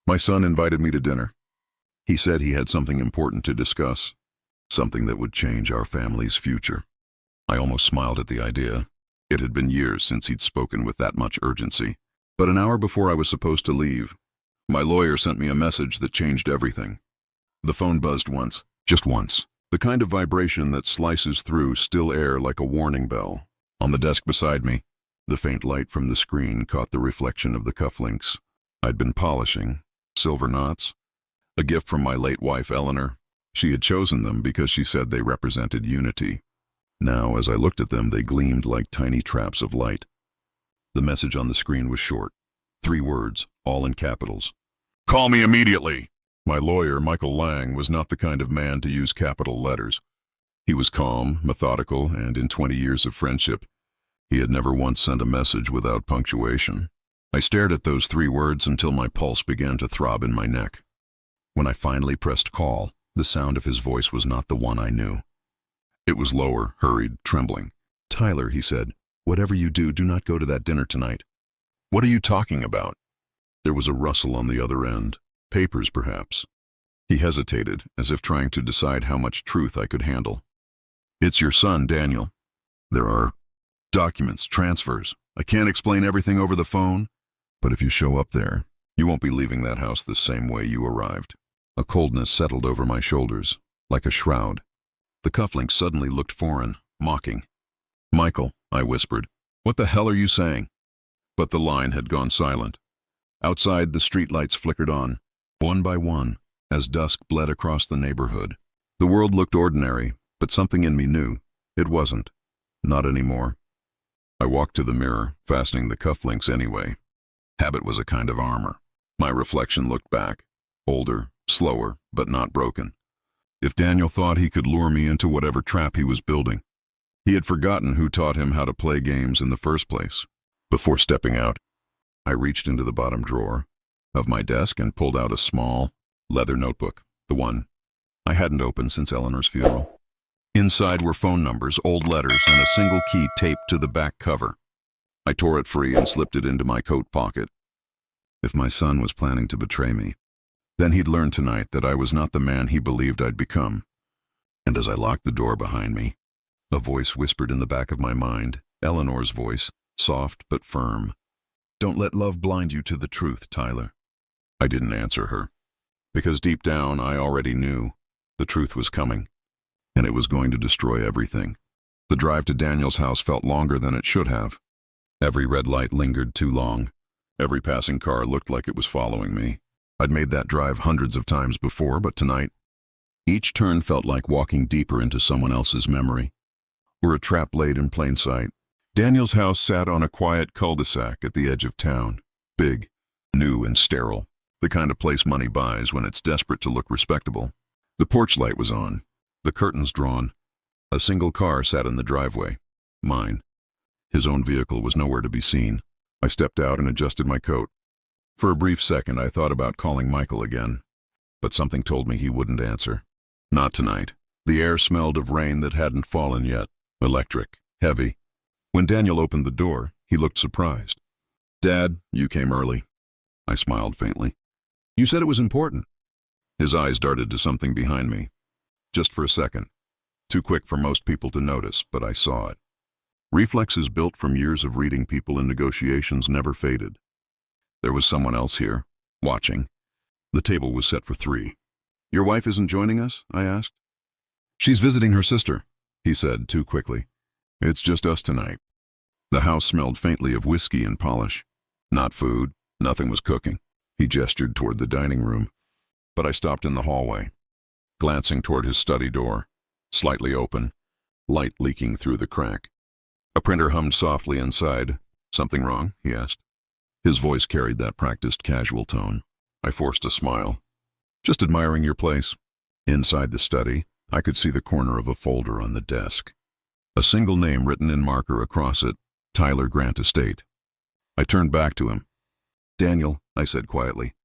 My son invited me to dinner. He said he had something important to discuss, something that would change our family's future. I almost smiled at the idea. It had been years since he'd spoken with that much urgency. But an hour before I was supposed to leave, my lawyer sent me a message that changed everything. The phone buzzed once, just once. The kind of vibration that slices through still air like a warning bell. On the desk beside me, the faint light from the screen caught the reflection of the cufflinks I'd been polishing, silver knots, a gift from my late wife Eleanor. She had chosen them because she said they represented unity. Now, as I looked at them, they gleamed like tiny traps of light. The message on the screen was short. 3 words, all in capitals. "Call me immediately!" My lawyer, Michael Lang, was not the kind of man to use capital letters. He was calm, methodical, and in 20 years of friendship, he had never once sent a message without punctuation. I stared at those 3 words until my pulse began to throb in my neck. When I finally pressed call, the sound of his voice was not the one I knew. It was lower, hurried, trembling. "Tyler," he said, "whatever you do, do not go to that dinner tonight." "What are you talking about?" There was a rustle on the other end. Papers, perhaps. He hesitated, as if trying to decide how much truth I could handle. "It's your son, Daniel. There are documents, transfers. I can't explain everything over the phone, but if you show up there, you won't be leaving that house the same way you arrived." A coldness settled over my shoulders, like a shroud. The cufflinks suddenly looked foreign, mocking. "Michael," I whispered, "what the hell are you saying?" But the line had gone silent. Outside, the streetlights flickered on, one by one, as dusk bled across the neighborhood. The world looked ordinary, but something in me knew it wasn't. Not anymore. I walked to the mirror, fastening the cufflinks anyway. Habit was a kind of armor. My reflection looked back, older, slower, but not broken. If Daniel thought he could lure me into whatever trap he was building, he had forgotten who taught him how to play games in the first place. Before stepping out, I reached into the bottom drawer of my desk and pulled out a small, leather notebook, the one I hadn't opened since Eleanor's funeral. Inside were phone numbers, old letters, and a single key taped to the back cover. I tore it free and slipped it into my coat pocket. If my son was planning to betray me, then he'd learn tonight that I was not the man he believed I'd become. And as I locked the door behind me, a voice whispered in the back of my mind, Eleanor's voice, soft but firm. "Don't let love blind you to the truth, Tyler." I didn't answer her, because deep down I already knew the truth was coming, and it was going to destroy everything. The drive to Daniel's house felt longer than it should have. Every red light lingered too long. Every passing car looked like it was following me. I'd made that drive hundreds of times before, but tonight, each turn felt like walking deeper into someone else's memory, or a trap laid in plain sight. Daniel's house sat on a quiet cul-de-sac at the edge of town, big, new and sterile, the kind of place money buys when it's desperate to look respectable. The porch light was on, the curtains drawn. A single car sat in the driveway, mine. His own vehicle was nowhere to be seen. I stepped out and adjusted my coat. For a brief second, I thought about calling Michael again, but something told me he wouldn't answer. Not tonight. The air smelled of rain that hadn't fallen yet, electric, heavy. When Daniel opened the door, he looked surprised. "Dad, you came early." I smiled faintly. "You said it was important." His eyes darted to something behind me. Just for a second. Too quick for most people to notice, but I saw it. Reflexes built from years of reading people in negotiations never faded. There was someone else here, watching. The table was set for 3. "Your wife isn't joining us?" I asked. "She's visiting her sister," he said too quickly. "It's just us tonight." The house smelled faintly of whiskey and polish. Not food, nothing was cooking. He gestured toward the dining room, but I stopped in the hallway, glancing toward his study door, slightly open, light leaking through the crack. A printer hummed softly inside. "Something wrong?" he asked. His voice carried that practiced, casual tone. I forced a smile. "Just admiring your place." Inside the study, I could see the corner of a folder on the desk. A single name written in marker across it, Tyler Grant Estate. I turned back to him. "Daniel," I said quietly,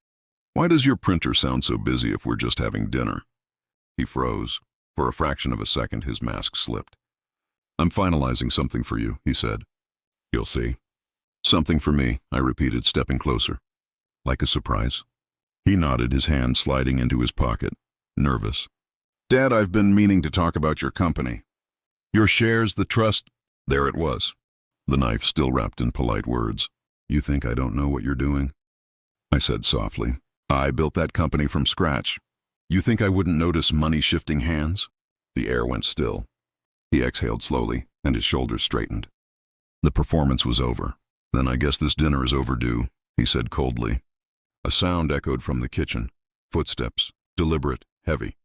"why does your printer sound so busy if we're just having dinner?" He froze. For a fraction of a second, his mask slipped. "I'm finalizing something for you," he said. "You'll see." "Something for me," I repeated, stepping closer. "Like a surprise?" He nodded, his hand sliding into his pocket, nervous. Dad, I've been meaning to talk about your company. Your shares, the trust. There it was. The knife still wrapped in polite words. You think I don't know what you're doing? I said softly. I built that company from scratch. You think I wouldn't notice money shifting hands? The air went still. He exhaled slowly, and his shoulders straightened. The performance was over. Then I guess this dinner is overdue, he said coldly. A sound echoed from the kitchen. Footsteps, deliberate, heavy.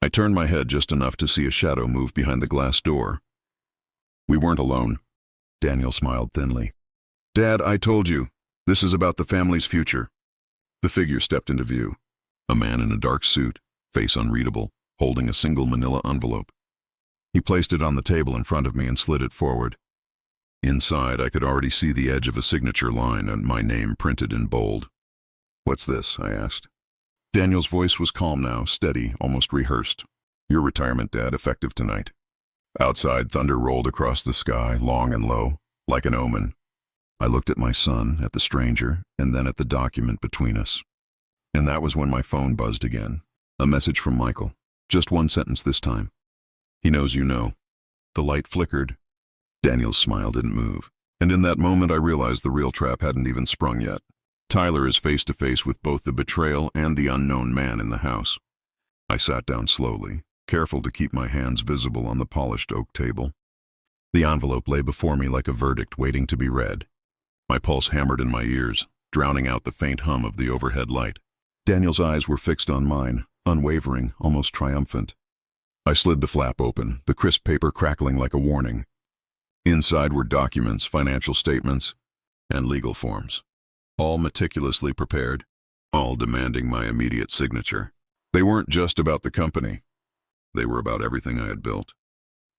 I turned my head just enough to see a shadow move behind the glass door. We weren't alone. Daniel smiled thinly. Dad, I told you, this is about the family's future. The figure stepped into view. A man in a dark suit, face unreadable, holding a single manila envelope. He placed it on the table in front of me and slid it forward. Inside, I could already see the edge of a signature line and my name printed in bold. What's this? I asked. Daniel's voice was calm now, steady, almost rehearsed. Your retirement, Dad, effective tonight. Outside, thunder rolled across the sky, long and low, like an omen. I looked at my son, at the stranger, and then at the document between us. And that was when my phone buzzed again. A message from Michael. Just one sentence this time. He knows you know. The light flickered. Daniel's smile didn't move. And in that moment I realized the real trap hadn't even sprung yet. Tyler is face to face with both the betrayal and the unknown man in the house. I sat down slowly, careful to keep my hands visible on the polished oak table. The envelope lay before me like a verdict waiting to be read. My pulse hammered in my ears, drowning out the faint hum of the overhead light. Daniel's eyes were fixed on mine, unwavering, almost triumphant. I slid the flap open, the crisp paper crackling like a warning. Inside were documents, financial statements, and legal forms, all meticulously prepared, all demanding my immediate signature. They weren't just about the company. They were about everything I had built.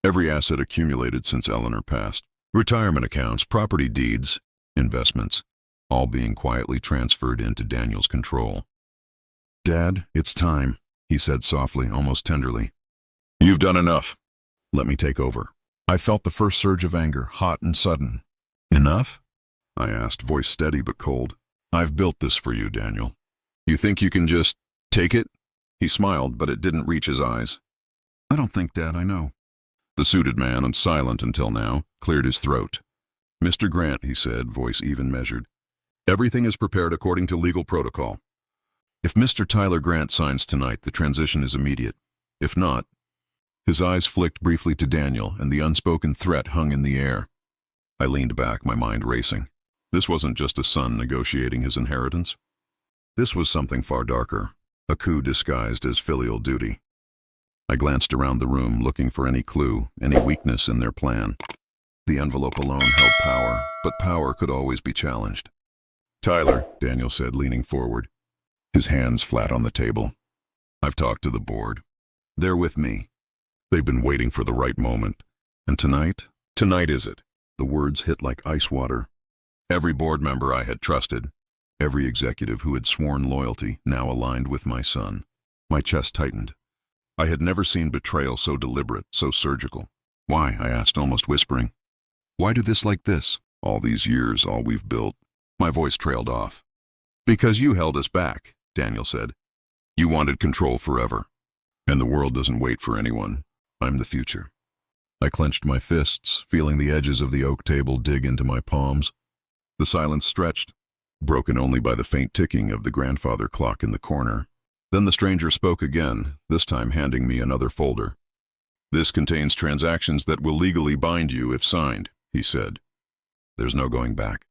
Every asset accumulated since Eleanor passed. Retirement accounts, property deeds, investments, all being quietly transferred into Daniel's control. Dad, it's time, he said softly, almost tenderly. You've done enough. Let me take over. I felt the first surge of anger, hot and sudden. Enough? I asked, voice steady but cold. I've built this for you, Daniel. You think you can just take it? He smiled, but it didn't reach his eyes. I don't think, Dad, I know. The suited man, and silent until now, cleared his throat. Mr. Grant, he said, voice even measured. Everything is prepared according to legal protocol. If Mr. Tyler Grant signs tonight, the transition is immediate. If not... His eyes flicked briefly to Daniel, and the unspoken threat hung in the air. I leaned back, my mind racing. This wasn't just a son negotiating his inheritance. This was something far darker, a coup disguised as filial duty. I glanced around the room, looking for any clue, any weakness in their plan. The envelope alone held power, but power could always be challenged. Tyler, Daniel said, leaning forward, his hands flat on the table. I've talked to the board. They're with me. They've been waiting for the right moment. And tonight is it. The words hit like ice water. Every board member I had trusted, every executive who had sworn loyalty, now aligned with my son. My chest tightened. I had never seen betrayal so deliberate, so surgical. Why? I asked, almost whispering. Why do this like this? All these years, all we've built. My voice trailed off. Because you held us back, Daniel said. You wanted control forever. And the world doesn't wait for anyone. I'm the future. I clenched my fists, feeling the edges of the oak table dig into my palms. The silence stretched, broken only by the faint ticking of the grandfather clock in the corner. Then the stranger spoke again, this time handing me another folder. This contains transactions that will legally bind you if signed, he said. There's no going back.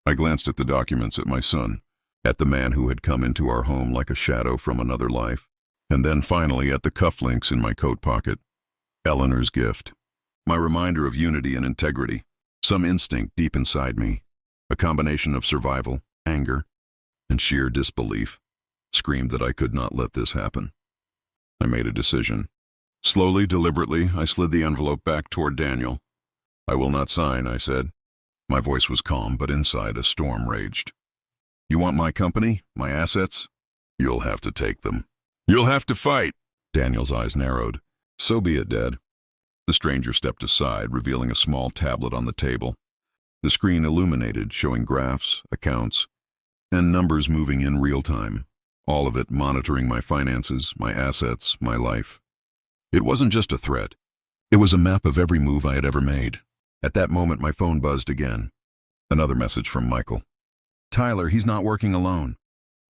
I glanced at the documents, at my son, at the man who had come into our home like a shadow from another life, and then finally at the cufflinks in my coat pocket. Eleanor's gift. My reminder of unity and integrity. Some instinct deep inside me, a combination of survival, anger, and sheer disbelief, screamed that I could not let this happen. I made a decision. Slowly, deliberately, I slid the envelope back toward Daniel. I will not sign, I said. My voice was calm, but inside a storm raged. You want my company, my assets? You'll have to take them. You'll have to fight. Daniel's eyes narrowed. So be it, Dad. The stranger stepped aside, revealing a small tablet on the table. The screen illuminated, showing graphs, accounts, and numbers moving in real time. all of it monitoring my finances, my assets, my life. It wasn't just a threat. It was a map of every move I had ever made. At that moment, my phone buzzed again. Another message from Michael. Tyler, he's not working alone.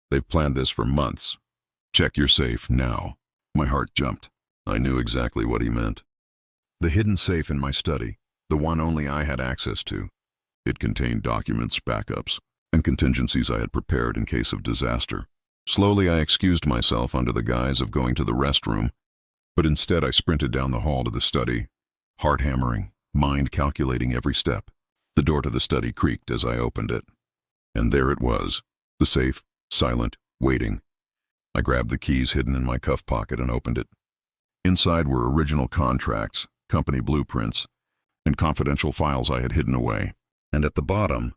They've planned this for months. Check your safe now. My heart jumped. I knew exactly what he meant. The hidden safe in my study, the one only I had access to. It contained documents, backups, and contingencies I had prepared in case of disaster. Slowly, I excused myself under the guise of going to the restroom, but instead I sprinted down the hall to the study, heart hammering, mind calculating every step. The door to the study creaked as I opened it. And there it was, the safe, silent, waiting. I grabbed the keys hidden in my cuff pocket and opened it. Inside were original contracts, company blueprints, and confidential files I had hidden away. And at the bottom,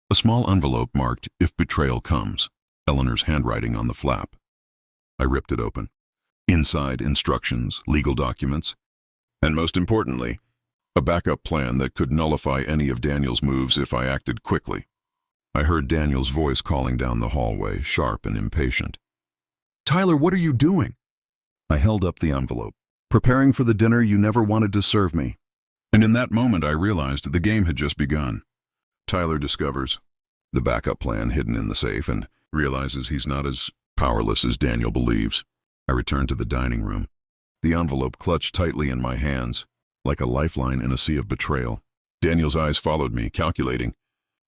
a small envelope marked, "If betrayal comes," Eleanor's handwriting on the flap. I ripped it open. Inside, instructions, legal documents, and most importantly, a backup plan that could nullify any of Daniel's moves if I acted quickly. I heard Daniel's voice calling down the hallway, sharp and impatient. Tyler, what are you doing? I held up the envelope. Preparing for the dinner you never wanted to serve me. And in that moment I realized the game had just begun. Tyler discovers the backup plan hidden in the safe and realizes he's not as powerless as Daniel believes. I returned to the dining room. The envelope clutched tightly in my hands, like a lifeline in a sea of betrayal. Daniel's eyes followed me, calculating,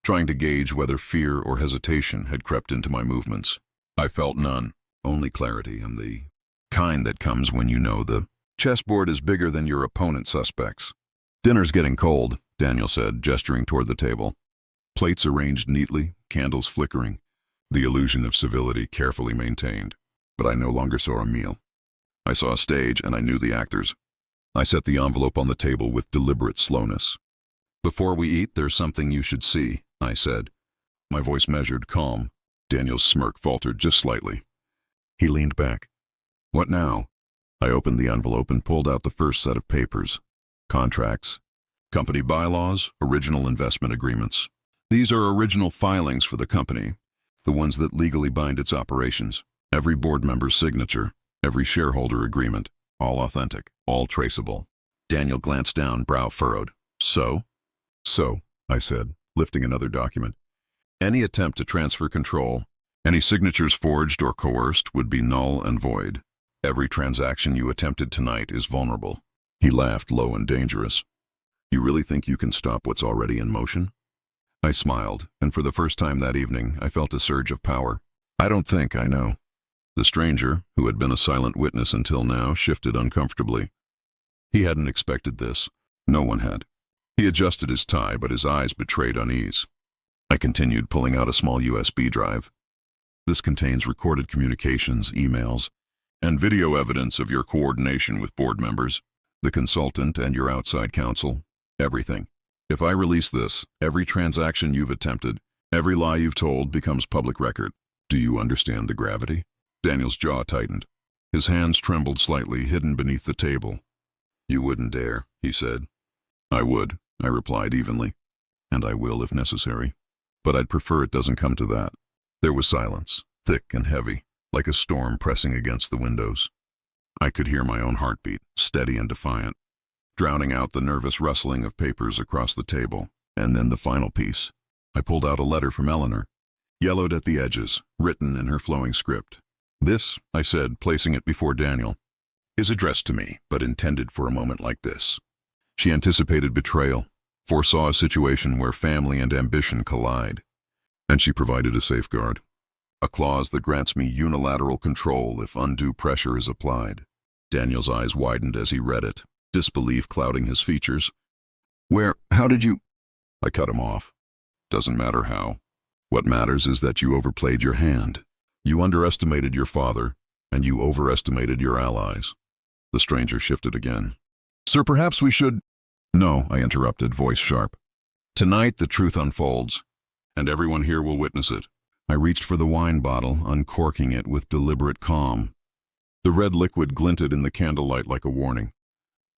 trying to gauge whether fear or hesitation had crept into my movements. I felt none, only clarity, and the kind that comes when you know the chessboard is bigger than your opponent's suspects. Dinner's getting cold, Daniel said, gesturing toward the table. Plates arranged neatly, candles flickering, the illusion of civility carefully maintained. But I no longer saw a meal. I saw a stage, and I knew the actors. I set the envelope on the table with deliberate slowness. Before we eat, there's something you should see, I said. My voice measured, calm. Daniel's smirk faltered just slightly. He leaned back. What now? I opened the envelope and pulled out the first set of papers. Contracts, company bylaws, original investment agreements. These are original filings for the company, the ones that legally bind its operations. Every board member's signature, every shareholder agreement, all authentic, all traceable. Daniel glanced down, brow furrowed. So, I said, lifting another document. Any attempt to transfer control, any signatures forged or coerced would be null and void. Every transaction you attempted tonight is vulnerable. He laughed, low and dangerous. You really think you can stop what's already in motion? I smiled, and for the first time that evening, I felt a surge of power. I don't think I know. The stranger, who had been a silent witness until now, shifted uncomfortably. He hadn't expected this. No one had. He adjusted his tie, but his eyes betrayed unease. I continued, pulling out a small USB drive. This contains recorded communications, emails, and video evidence of your coordination with board members, the consultant, and your outside counsel. Everything. If I release this, every transaction you've attempted, every lie you've told becomes public record. Do you understand the gravity? Daniel's jaw tightened. His hands trembled slightly, hidden beneath the table. You wouldn't dare, he said. I would, I replied evenly. And I will if necessary. But I'd prefer it doesn't come to that. There was silence, thick and heavy, like a storm pressing against the windows. I could hear my own heartbeat, steady and defiant, drowning out the nervous rustling of papers across the table. And then the final piece. I pulled out a letter from Eleanor, yellowed at the edges, written in her flowing script. This, I said, placing it before Daniel, is addressed to me, but intended for a moment like this. She anticipated betrayal, foresaw a situation where family and ambition collide, and she provided a safeguard, a clause that grants me unilateral control if undue pressure is applied. Daniel's eyes widened as he read it, disbelief clouding his features. How did you? I cut him off. Doesn't matter how. What matters is that you overplayed your hand. You underestimated your father, and you overestimated your allies. The stranger shifted again. Sir, perhaps we should... No, I interrupted, voice sharp. Tonight the truth unfolds, and everyone here will witness it. I reached for the wine bottle, uncorking it with deliberate calm. The red liquid glinted in the candlelight like a warning.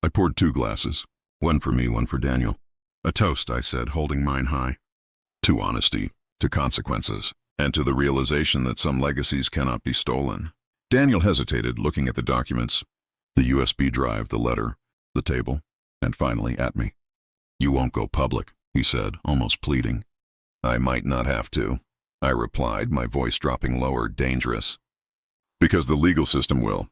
I poured 2 glasses, one for me, one for Daniel. A toast, I said, holding mine high. To honesty, to consequences, and to the realization that some legacies cannot be stolen. Daniel hesitated, looking at the documents, the USB drive, the letter, the table, and finally at me. "You won't go public," he said, almost pleading. "I might not have to," I replied, my voice dropping lower, dangerous. "Because the legal system will.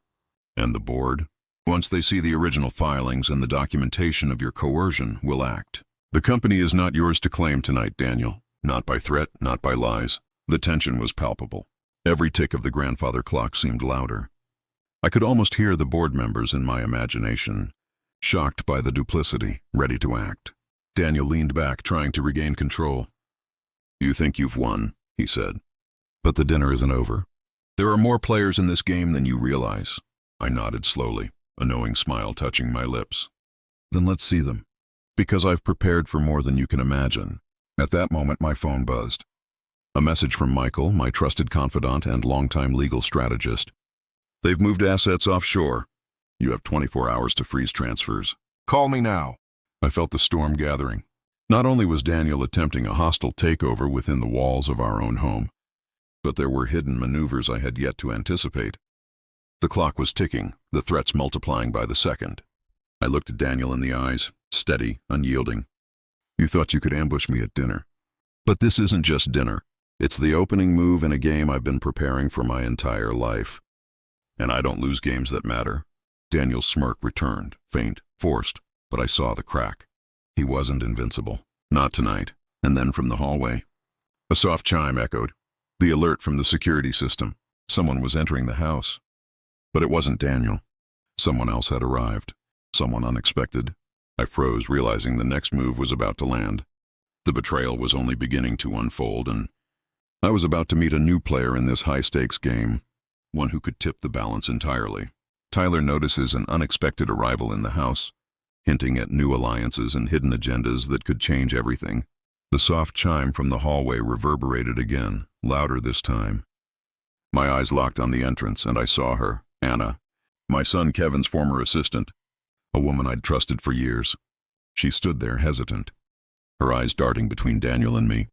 And the board, once they see the original filings and the documentation of your coercion, will act. The company is not yours to claim tonight, Daniel. Not by threat, not by lies." The tension was palpable. Every tick of the grandfather clock seemed louder. I could almost hear the board members in my imagination, shocked by the duplicity, ready to act. Daniel leaned back, trying to regain control. "You think you've won," he said. "But the dinner isn't over. There are more players in this game than you realize." I nodded slowly, a knowing smile touching my lips. "Then let's see them. Because I've prepared for more than you can imagine." At that moment, my phone buzzed. A message from Michael, my trusted confidant and longtime legal strategist. "They've moved assets offshore. You have 24 hours to freeze transfers. Call me now." I felt the storm gathering. Not only was Daniel attempting a hostile takeover within the walls of our own home, but there were hidden maneuvers I had yet to anticipate. The clock was ticking, the threats multiplying by the second. I looked at Daniel in the eyes, steady, unyielding. "You thought you could ambush me at dinner. But this isn't just dinner. It's the opening move in a game I've been preparing for my entire life. And I don't lose games that matter." Daniel's smirk returned, faint, forced, but I saw the crack. He wasn't invincible. Not tonight. And then from the hallway, a soft chime echoed. The alert from the security system. Someone was entering the house. But it wasn't Daniel. Someone else had arrived. Someone unexpected. I froze, realizing the next move was about to land. The betrayal was only beginning to unfold, and I was about to meet a new player in this high-stakes game, one who could tip the balance entirely. Tyler notices an unexpected arrival in the house, hinting at new alliances and hidden agendas that could change everything. The soft chime from the hallway reverberated again, louder this time. My eyes locked on the entrance, and I saw her, Anna, my son Kevin's former assistant, a woman I'd trusted for years. She stood there, hesitant, her eyes darting between Daniel and me,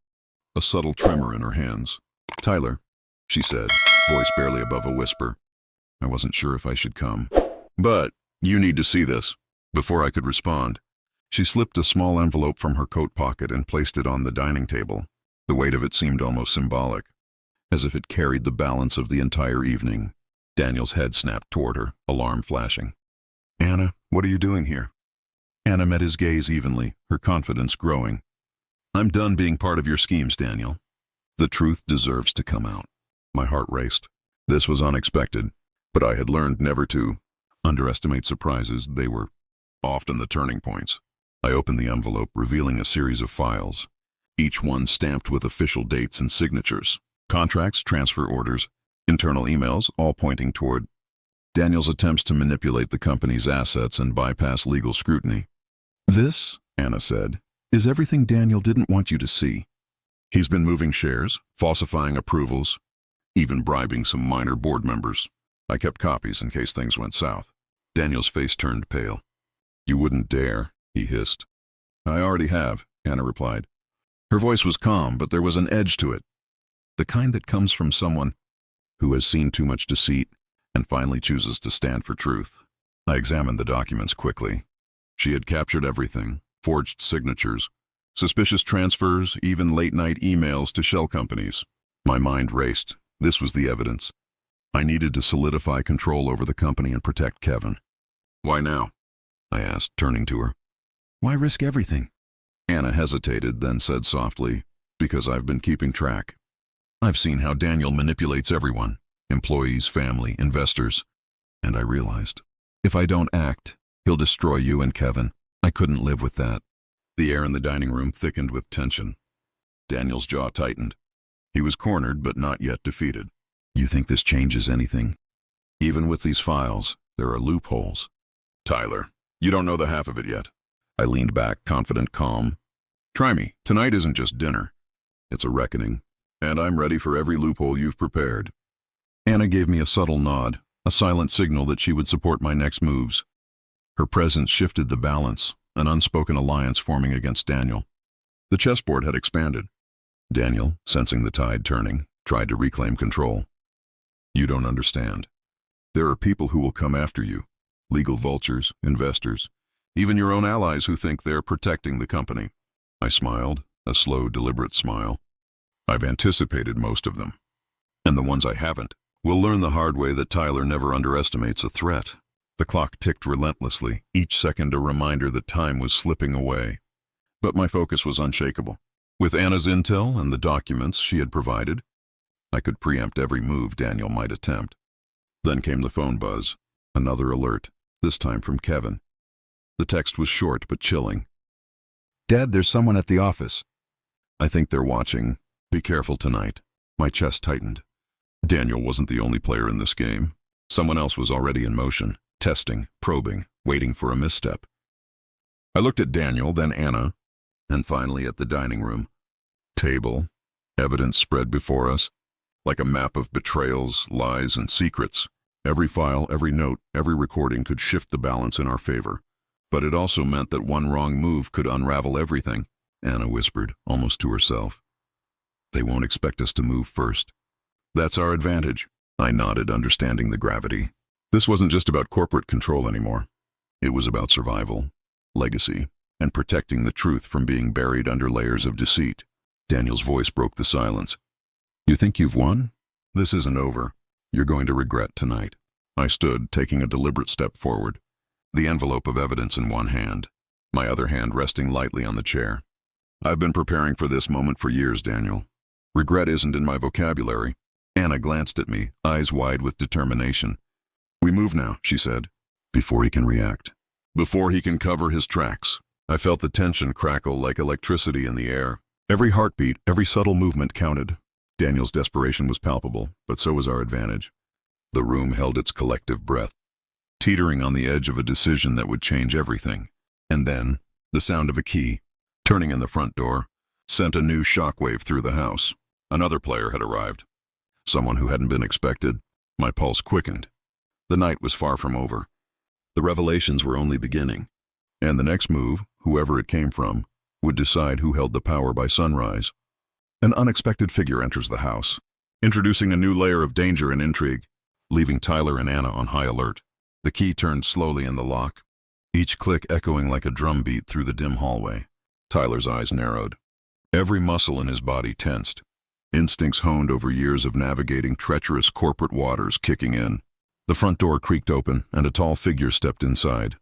a subtle tremor in her hands. "Tyler," she said, voice barely above a whisper. I wasn't sure if I should come. "But you need to see this." Before I could respond, she slipped a small envelope from her coat pocket and placed it on the dining table. The weight of it seemed almost symbolic, as if it carried the balance of the entire evening. Daniel's head snapped toward her, alarm flashing. "Anna, what are you doing here?" Anna met his gaze evenly, her confidence growing. "I'm done being part of your schemes, Daniel. The truth deserves to come out." My heart raced. This was unexpected, but I had learned never to underestimate surprises. They were often the turning points. I opened the envelope, revealing a series of files, each one stamped with official dates and signatures. Contracts, transfer orders, internal emails, all pointing toward Daniel's attempts to manipulate the company's assets and bypass legal scrutiny. "This," Anna said, "is everything Daniel didn't want you to see. He's been moving shares, falsifying approvals, even bribing some minor board members. I kept copies in case things went south." Daniel's face turned pale. "You wouldn't dare," he hissed. "I already have," Anna replied. Her voice was calm, but there was an edge to it, the kind that comes from someone who has seen too much deceit and finally chooses to stand for truth. I examined the documents quickly. She had captured everything, forged signatures, suspicious transfers, even late-night emails to shell companies. My mind raced. This was the evidence. I needed to solidify control over the company and protect Kevin. "Why now?" I asked, turning to her. "Why risk everything?" Anna hesitated, then said softly, "Because I've been keeping track. I've seen how Daniel manipulates everyone, employees, family, investors, and I realized, if I don't act, he'll destroy you and Kevin. I couldn't live with that." The air in the dining room thickened with tension. Daniel's jaw tightened. He was cornered, but not yet defeated. "You think this changes anything?" "Even with these files, there are loopholes." "Tyler, you don't know the half of it yet." I leaned back, confident, calm. "Try me. Tonight isn't just dinner. It's a reckoning, and I'm ready for every loophole you've prepared." Anna gave me a subtle nod, a silent signal that she would support my next moves. Her presence shifted the balance, an unspoken alliance forming against Daniel. The chessboard had expanded. Daniel, sensing the tide turning, tried to reclaim control. You don't understand. There are people who will come after you. Legal vultures, investors, even your own allies who think they're protecting the company. I smiled, a slow, deliberate smile. I've anticipated most of them. And the ones I haven't will learn the hard way that Tyler never underestimates a threat. The clock ticked relentlessly, each second a reminder that time was slipping away. But my focus was unshakable. With Anna's intel and the documents she had provided, I could preempt every move Daniel might attempt. Then came the phone buzz, another alert, this time from Kevin. The text was short but chilling. "Dad, there's someone at the office." "I think they're watching. Be careful tonight." My chest tightened. Daniel wasn't the only player in this game. Someone else was already in motion, testing, probing, waiting for a misstep. I looked at Daniel, then Anna, and finally at the dining room table. Evidence spread before us, like a map of betrayals, lies, and secrets. Every file, every note, every recording could shift the balance in our favor. But it also meant that one wrong move could unravel everything, Anna whispered, almost to herself. "They won't expect us to move first." "That's our advantage." I nodded, understanding the gravity. This wasn't just about corporate control anymore. It was about survival, legacy, and protecting the truth from being buried under layers of deceit. Daniel's voice broke the silence. "You think you've won? This isn't over. You're going to regret tonight." I stood, taking a deliberate step forward, the envelope of evidence in one hand, my other hand resting lightly on the chair. "I've been preparing for this moment for years, Daniel. Regret isn't in my vocabulary." Anna glanced at me, eyes wide with determination. "We move now," she said, "before he can react. Before he can cover his tracks." I felt the tension crackle like electricity in the air. Every heartbeat, every subtle movement counted. Daniel's desperation was palpable, but so was our advantage. The room held its collective breath, teetering on the edge of a decision that would change everything. And then, the sound of a key, turning in the front door, sent a new shockwave through the house. Another player had arrived. Someone who hadn't been expected. My pulse quickened. The night was far from over. The revelations were only beginning. And the next move, whoever it came from, would decide who held the power by sunrise. An unexpected figure enters the house, introducing a new layer of danger and intrigue, leaving Tyler and Anna on high alert. The key turned slowly in the lock, each click echoing like a drumbeat through the dim hallway. Tyler's eyes narrowed. Every muscle in his body tensed, instincts honed over years of navigating treacherous corporate waters kicking in. The front door creaked open, and a tall figure stepped inside.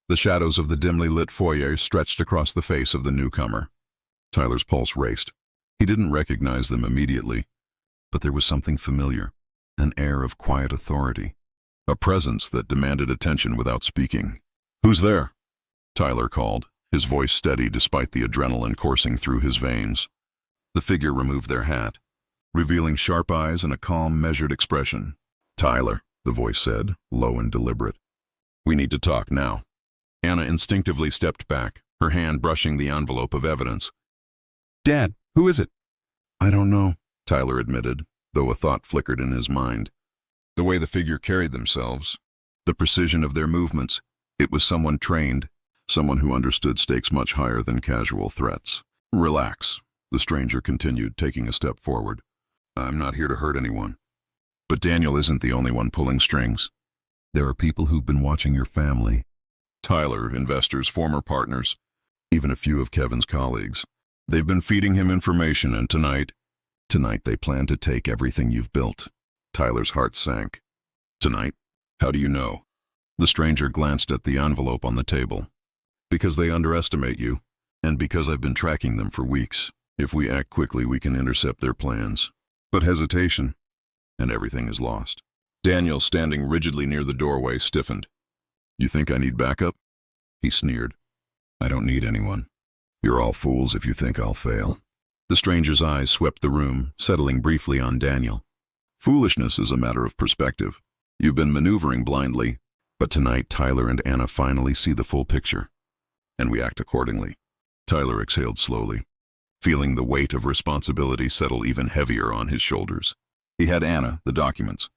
The shadows of the dimly lit foyer stretched across the face of the newcomer. Tyler's pulse raced. He didn't recognize them immediately, but there was something familiar, an air of quiet authority, a presence that demanded attention without speaking. "Who's there?" Tyler called, his voice steady despite the adrenaline coursing through his veins. The figure removed their hat, revealing sharp eyes and a calm, measured expression. "Tyler," the voice said, low and deliberate. "We need to talk now." Anna instinctively stepped back, her hand brushing the envelope of evidence. "Dad, who is it?" "I don't know," Tyler admitted, though a thought flickered in his mind. The way the figure carried themselves, the precision of their movements, it was someone trained, someone who understood stakes much higher than casual threats. "Relax," the stranger continued, taking a step forward. "I'm not here to hurt anyone. But Daniel isn't the only one pulling strings. There are people who've been watching your family. Tyler, investors, former partners, even a few of Kevin's colleagues. They've been feeding him information, and tonight they plan to take everything you've built." Tyler's heart sank. "Tonight? How do you know?" The stranger glanced at the envelope on the table. "Because they underestimate you, and because I've been tracking them for weeks. If we act quickly, we can intercept their plans. But hesitation, and everything is lost." Daniel, standing rigidly near the doorway, stiffened. "You think I need backup?" He sneered. "I don't need anyone. You're all fools if you think I'll fail." The stranger's eyes swept the room, settling briefly on Daniel. "Foolishness is a matter of perspective. You've been maneuvering blindly, but tonight Tyler and Anna finally see the full picture, and we act accordingly." Tyler exhaled slowly, feeling the weight of responsibility settle even heavier on his shoulders. He had Anna, the documents,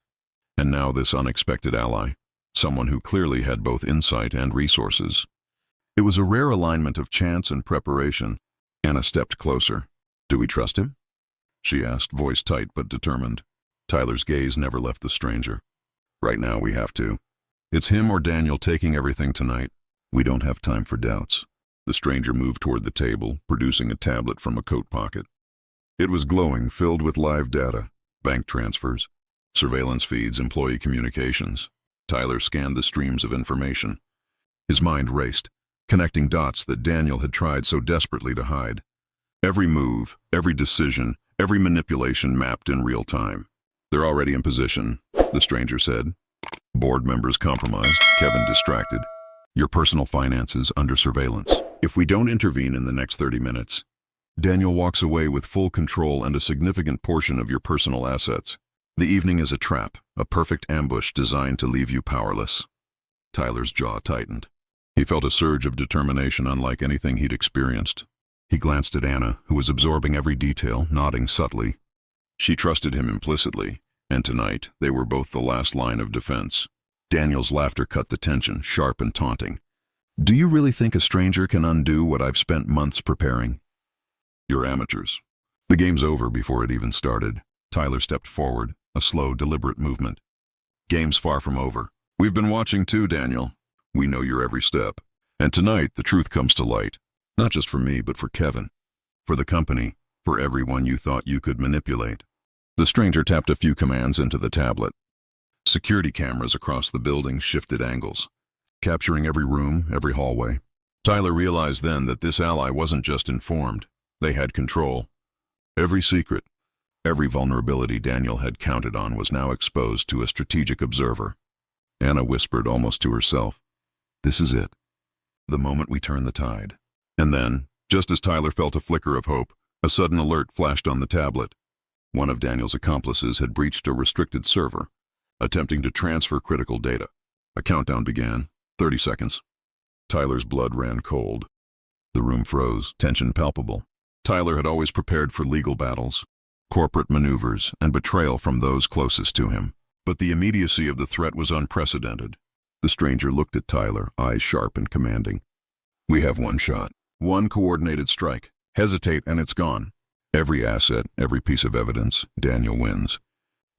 and now this unexpected ally, someone who clearly had both insight and resources. It was a rare alignment of chance and preparation. Anna stepped closer. "Do we trust him?" she asked, voice tight but determined. Tyler's gaze never left the stranger. Right now we have to. It's him or Daniel taking everything tonight. We don't have time for doubts. The stranger moved toward the table, producing a tablet from a coat pocket. It was glowing, filled with live data, bank transfers, surveillance feeds, employee communications. Tyler scanned the streams of information. His mind raced, connecting dots that Daniel had tried so desperately to hide. Every move, every decision, every manipulation mapped in real time. They're already in position, the stranger said. Board members compromised, Kevin distracted. Your personal finances under surveillance. If we don't intervene in the next 30 minutes, Daniel walks away with full control and a significant portion of your personal assets. The evening is a trap, a perfect ambush designed to leave you powerless. Tyler's jaw tightened. He felt a surge of determination unlike anything he'd experienced. He glanced at Anna, who was absorbing every detail, nodding subtly. She trusted him implicitly, and tonight they were both the last line of defense. Daniel's laughter cut the tension, sharp and taunting. Do you really think a stranger can undo what I've spent months preparing? You're amateurs. The game's over before it even started. Tyler stepped forward, a slow, deliberate movement. Game's far from over. We've been watching too, Daniel. We know your every step. And tonight, the truth comes to light. Not just for me, but for Kevin. For the company. For everyone you thought you could manipulate. The stranger tapped a few commands into the tablet. Security cameras across the building shifted angles, capturing every room, every hallway. Tyler realized then that this ally wasn't just informed. They had control. Every secret, every vulnerability Daniel had counted on was now exposed to a strategic observer. Anna whispered almost to herself, "This is it. The moment we turn the tide." And then, just as Tyler felt a flicker of hope, a sudden alert flashed on the tablet. One of Daniel's accomplices had breached a restricted server, attempting to transfer critical data. A countdown began. 30 seconds. Tyler's blood ran cold. The room froze, tension palpable. Tyler had always prepared for legal battles, corporate maneuvers, and betrayal from those closest to him. But the immediacy of the threat was unprecedented. The stranger looked at Tyler, eyes sharp and commanding. We have one shot. One coordinated strike. Hesitate and it's gone. Every asset, every piece of evidence, Daniel wins.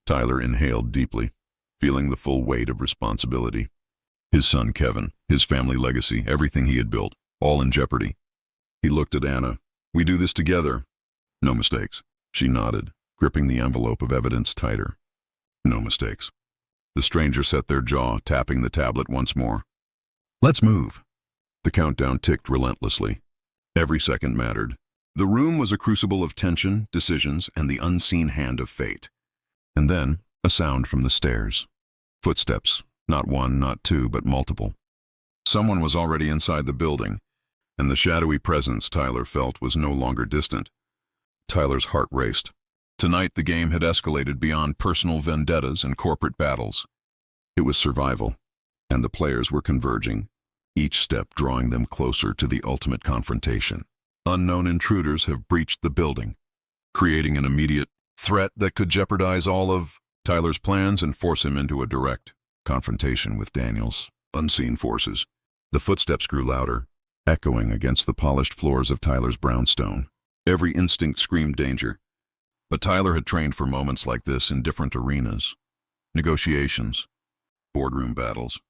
Tyler inhaled deeply, feeling the full weight of responsibility. His son Kevin, his family legacy, everything he had built, all in jeopardy. He looked at Anna. We do this together. No mistakes. She nodded, gripping the envelope of evidence tighter. No mistakes. The stranger set their jaw, tapping the tablet once more. Let's move. The countdown ticked relentlessly. Every second mattered. The room was a crucible of tension, decisions, and the unseen hand of fate. And then, a sound from the stairs. Footsteps, not one, not two, but multiple. Someone was already inside the building, and the shadowy presence Tyler felt was no longer distant. Tyler's heart raced. Tonight the game had escalated beyond personal vendettas and corporate battles. It was survival, and the players were converging, each step drawing them closer to the ultimate confrontation. Unknown intruders have breached the building, creating an immediate threat that could jeopardize all of Tyler's plans and force him into a direct confrontation with Daniel's unseen forces. The footsteps grew louder, echoing against the polished floors of Tyler's brownstone. Every instinct screamed danger. But Tyler had trained for moments like this in different arenas. Negotiations, boardroom battles,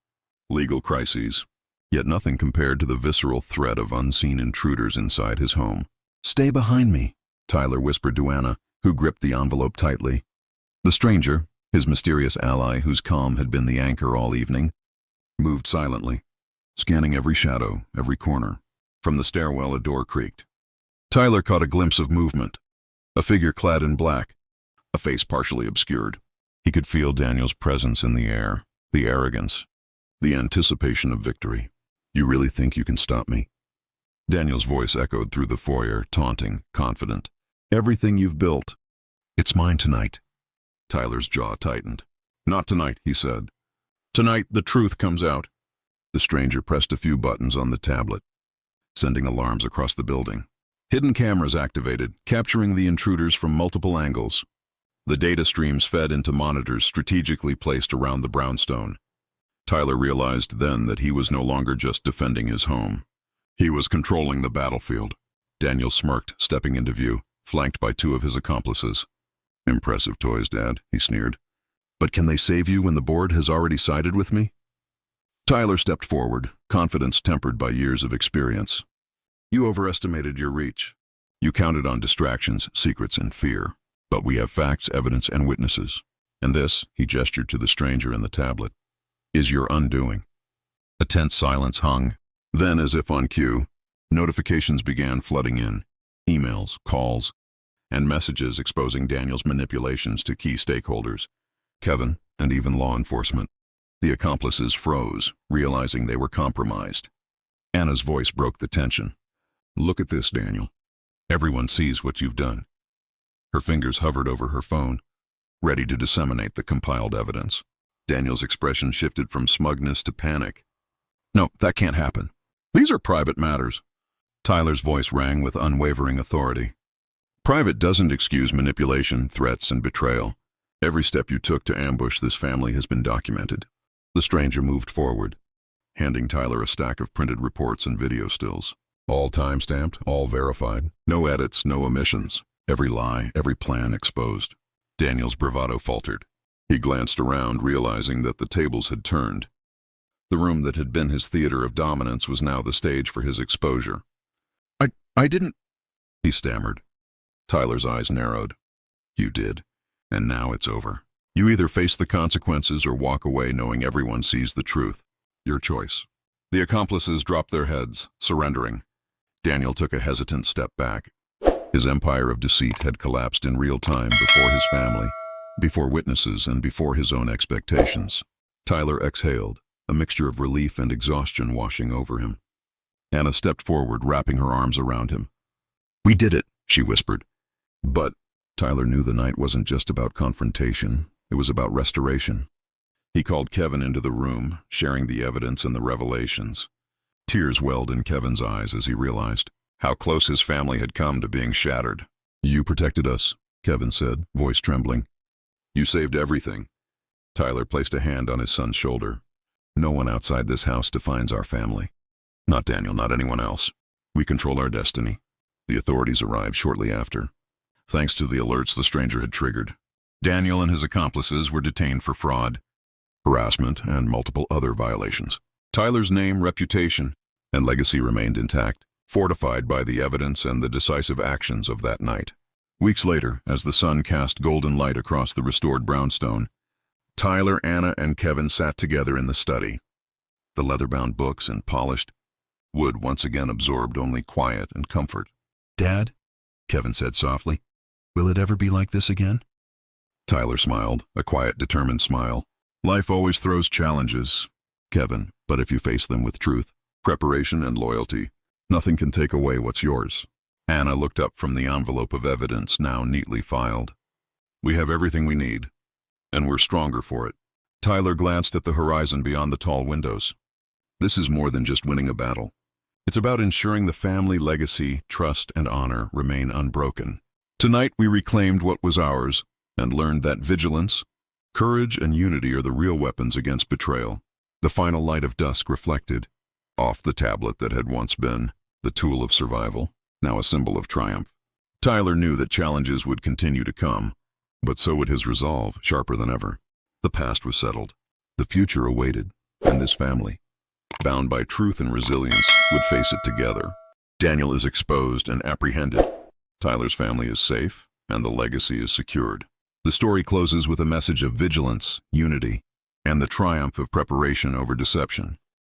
legal crises. Yet nothing compared to the visceral threat of unseen intruders inside his home. Stay behind me, Tyler whispered to Anna, who gripped the envelope tightly. The stranger, his mysterious ally whose calm had been the anchor all evening, moved silently, scanning every shadow, every corner. From the stairwell, a door creaked. Tyler caught a glimpse of movement, a figure clad in black, a face partially obscured. He could feel Daniel's presence in the air, the arrogance, the anticipation of victory. You really think you can stop me? Daniel's voice echoed through the foyer, taunting, confident. Everything you've built. It's mine tonight. Tyler's jaw tightened. Not tonight, he said. Tonight, the truth comes out. The stranger pressed a few buttons on the tablet, sending alarms across the building. Hidden cameras activated, capturing the intruders from multiple angles. The data streams fed into monitors strategically placed around the brownstone. Tyler realized then that he was no longer just defending his home. He was controlling the battlefield. Daniel smirked, stepping into view. flanked by two of his accomplices. "Impressive toys, Dad," he sneered. "But can they save you when the board has already sided with me?" Tyler stepped forward, confidence tempered by years of experience. "You overestimated your reach. You counted on distractions, secrets, and fear. But we have facts, evidence, and witnesses. And this," he gestured to the stranger in the tablet, "is your undoing." A tense silence hung. Then, as if on cue, notifications began flooding in. Emails, calls, and messages exposing Daniel's manipulations to key stakeholders, Kevin, and even law enforcement. The accomplices froze, realizing they were compromised. Anna's voice broke the tension. "Look at this, Daniel. Everyone sees what you've done." Her fingers hovered over her phone, ready to disseminate the compiled evidence. Daniel's expression shifted from smugness to panic. "No, that can't happen. These are private matters." Tyler's voice rang with unwavering authority. "Private doesn't excuse manipulation, threats, and betrayal. Every step you took to ambush this family has been documented." The stranger moved forward, handing Tyler a stack of printed reports and video stills. All time-stamped, all verified. No edits, no omissions. Every lie, every plan exposed. Daniel's bravado faltered. He glanced around, realizing that the tables had turned. The room that had been his theater of dominance was now the stage for his exposure. I didn't," he stammered. Tyler's eyes narrowed. "You did, and now it's over. You either face the consequences or walk away knowing everyone sees the truth. Your choice." The accomplices dropped their heads, surrendering. Daniel took a hesitant step back. His empire of deceit had collapsed in real time before his family, before witnesses, and before his own expectations. Tyler exhaled, a mixture of relief and exhaustion washing over him. Anna stepped forward, wrapping her arms around him. "We did it," she whispered. But Tyler knew the night wasn't just about confrontation. It was about restoration. He called Kevin into the room, sharing the evidence and the revelations. Tears welled in Kevin's eyes as he realized how close his family had come to being shattered. "You protected us," Kevin said, voice trembling. "You saved everything." Tyler placed a hand on his son's shoulder. "No one outside this house defines our family. Not Daniel, not anyone else. We control our destiny." The authorities arrived shortly after. Thanks to the alerts the stranger had triggered, Daniel and his accomplices were detained for fraud, harassment, and multiple other violations. Tyler's name, reputation, and legacy remained intact, fortified by the evidence and the decisive actions of that night. Weeks later, as the sun cast golden light across the restored brownstone, Tyler, Anna, and Kevin sat together in the study. The leather-bound books and polished wood once again absorbed only quiet and comfort. "Dad," Kevin said softly, "will it ever be like this again?" Tyler smiled, a quiet, determined smile. "Life always throws challenges, Kevin, but if you face them with truth, preparation, and loyalty, nothing can take away what's yours." Anna looked up from the envelope of evidence, now neatly filed. "We have everything we need, and we're stronger for it." Tyler glanced at the horizon beyond the tall windows. "This is more than just winning a battle. It's about ensuring the family legacy, trust, and honor remain unbroken. Tonight we reclaimed what was ours and learned that vigilance, courage, and unity are the real weapons against betrayal." The final light of dusk reflected off the tablet that had once been the tool of survival, now a symbol of triumph. Tyler knew that challenges would continue to come, but so would his resolve, sharper than ever. The past was settled. The future awaited, and this family, bound by truth and resilience, would face it together. Daniel is exposed and apprehended. Tyler's family is safe, and the legacy is secured. The story closes with a message of vigilance, unity, and the triumph of preparation over deception.